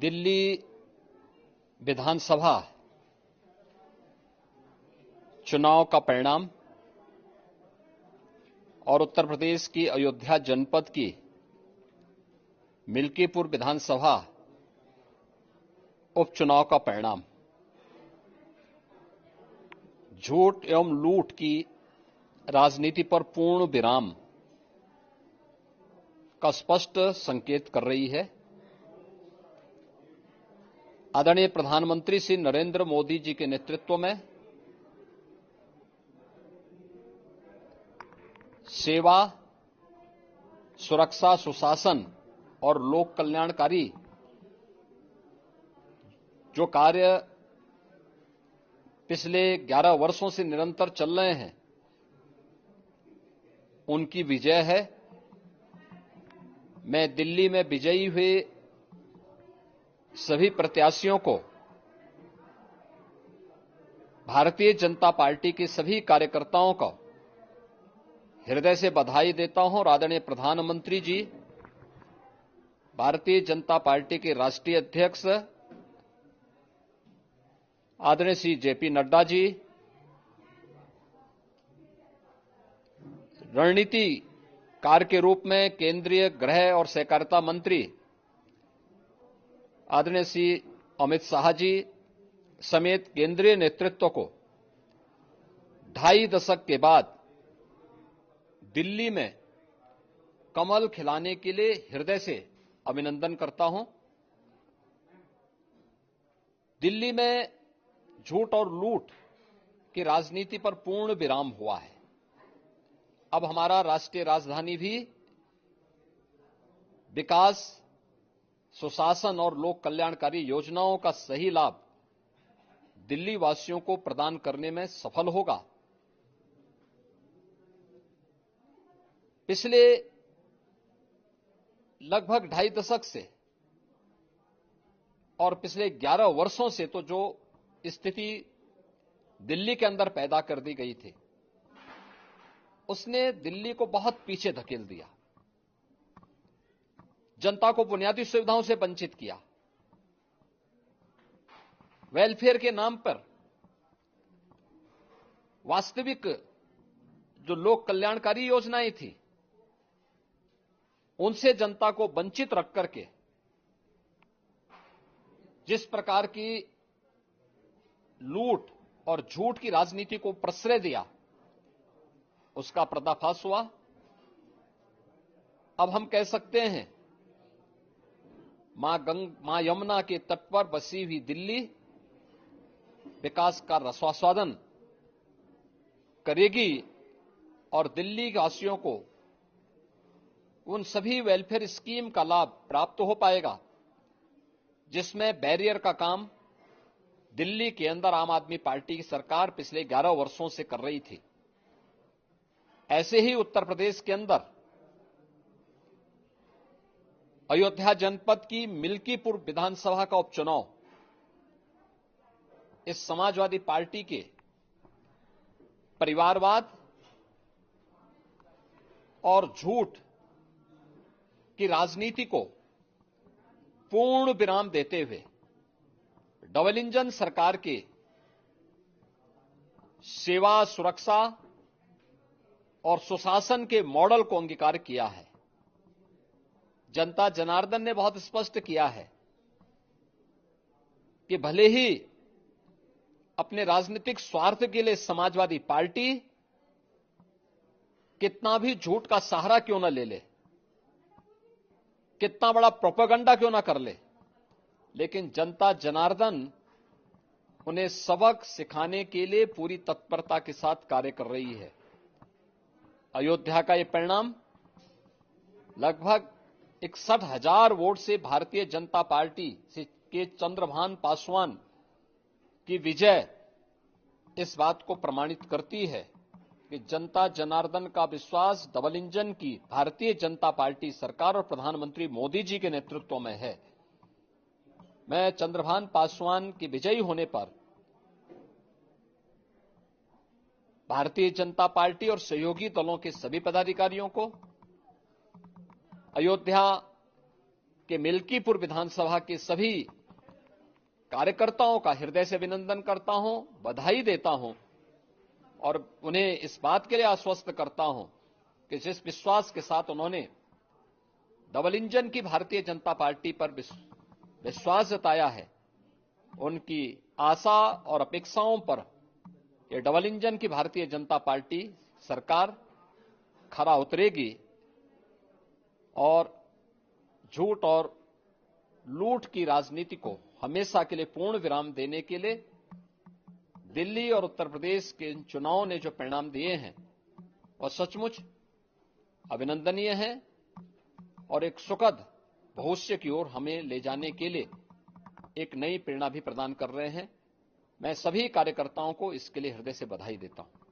दिल्ली विधानसभा चुनाव का परिणाम और उत्तर प्रदेश की अयोध्या जनपद की मिल्कीपुर विधानसभा उपचुनाव का परिणाम झूठ एवं लूट की राजनीति पर पूर्ण विराम का स्पष्ट संकेत कर रही है। आदरणीय प्रधानमंत्री श्री नरेंद्र मोदी जी के नेतृत्व में सेवा, सुरक्षा, सुशासन और लोक कल्याणकारी जो कार्य पिछले 11 वर्षों से निरंतर चल रहे हैं, उनकी विजय है। मैं दिल्ली में विजयी हुए सभी प्रत्याशियों को, भारतीय जनता पार्टी के सभी कार्यकर्ताओं को हृदय से बधाई देता हूं और आदरणीय प्रधानमंत्री जी, भारतीय जनता पार्टी के राष्ट्रीय अध्यक्ष आदरणीय श्री जेपी नड्डा जी, रणनीतिकार के रूप में केंद्रीय गृह और सहकारिता मंत्री आदरणीय श्री अमित शाह जी समेत केंद्रीय नेतृत्व को 2.5 दशक के बाद दिल्ली में कमल खिलाने के लिए हृदय से अभिनंदन करता हूं। दिल्ली में झूठ और लूट की राजनीति पर पूर्ण विराम हुआ है। अब हमारा राष्ट्रीय राजधानी भी विकास, सुशासन और लोक कल्याणकारी योजनाओं का सही लाभ दिल्ली वासियों को प्रदान करने में सफल होगा। पिछले लगभग 2.5 दशक से और पिछले 11 वर्षों से तो जो स्थिति दिल्ली के अंदर पैदा कर दी गई थी, उसने दिल्ली को बहुत पीछे धकेल दिया, जनता को बुनियादी सुविधाओं से वंचित किया। वेलफेयर के नाम पर वास्तविक जो लोक कल्याणकारी योजनाएं थी, उनसे जनता को वंचित रख करके जिस प्रकार की लूट और झूठ की राजनीति को प्रश्रय दिया, उसका पर्दाफाश हुआ। अब हम कह सकते हैं मां यमुना के तट पर बसी हुई दिल्ली विकास का रसास्वादन करेगी और दिल्ली वासियों को उन सभी वेलफेयर स्कीम का लाभ प्राप्त हो पाएगा जिसमें बैरियर का काम दिल्ली के अंदर आम आदमी पार्टी की सरकार पिछले 11 वर्षों से कर रही थी। ऐसे ही उत्तर प्रदेश के अंदर अयोध्या जनपद की मिल्कीपुर विधानसभा का उपचुनाव इस समाजवादी पार्टी के परिवारवाद और झूठ की राजनीति को पूर्ण विराम देते हुए डबल इंजन सरकार के सेवा, सुरक्षा और सुशासन के मॉडल को अंगीकार किया है। जनता जनार्दन ने बहुत स्पष्ट किया है कि भले ही अपने राजनीतिक स्वार्थ के लिए समाजवादी पार्टी कितना भी झूठ का सहारा क्यों न ले ले, कितना बड़ा प्रोपेगेंडा क्यों ना कर ले, लेकिन जनता जनार्दन उन्हें सबक सिखाने के लिए पूरी तत्परता के साथ कार्य कर रही है। अयोध्या का यह परिणाम लगभग 61,000 वोट से भारतीय जनता पार्टी के चंद्रभान पासवान की विजय इस बात को प्रमाणित करती है कि जनता जनार्दन का विश्वास डबल इंजन की भारतीय जनता पार्टी सरकार और प्रधानमंत्री मोदी जी के नेतृत्व में है। मैं चंद्रभान पासवान की विजयी होने पर भारतीय जनता पार्टी और सहयोगी दलों के सभी पदाधिकारियों को, अयोध्या कि मिल्कीपुर विधानसभा के सभी कार्यकर्ताओं का हृदय से अभिनंदन करता हूं, बधाई देता हूं और उन्हें इस बात के लिए आश्वस्त करता हूं कि जिस विश्वास के साथ उन्होंने डबल इंजन की भारतीय जनता पार्टी पर विश्वास जताया है, उनकी आशा और अपेक्षाओं पर यह डबल इंजन की भारतीय जनता पार्टी सरकार खरा उतरेगी और झूठ और लूट की राजनीति को हमेशा के लिए पूर्ण विराम देने के लिए दिल्ली और उत्तर प्रदेश के इन चुनावों ने जो परिणाम दिए हैं वह सचमुच अभिनंदनीय है और एक सुखद भविष्य की ओर हमें ले जाने के लिए एक नई प्रेरणा भी प्रदान कर रहे हैं। मैं सभी कार्यकर्ताओं को इसके लिए हृदय से बधाई देता हूं।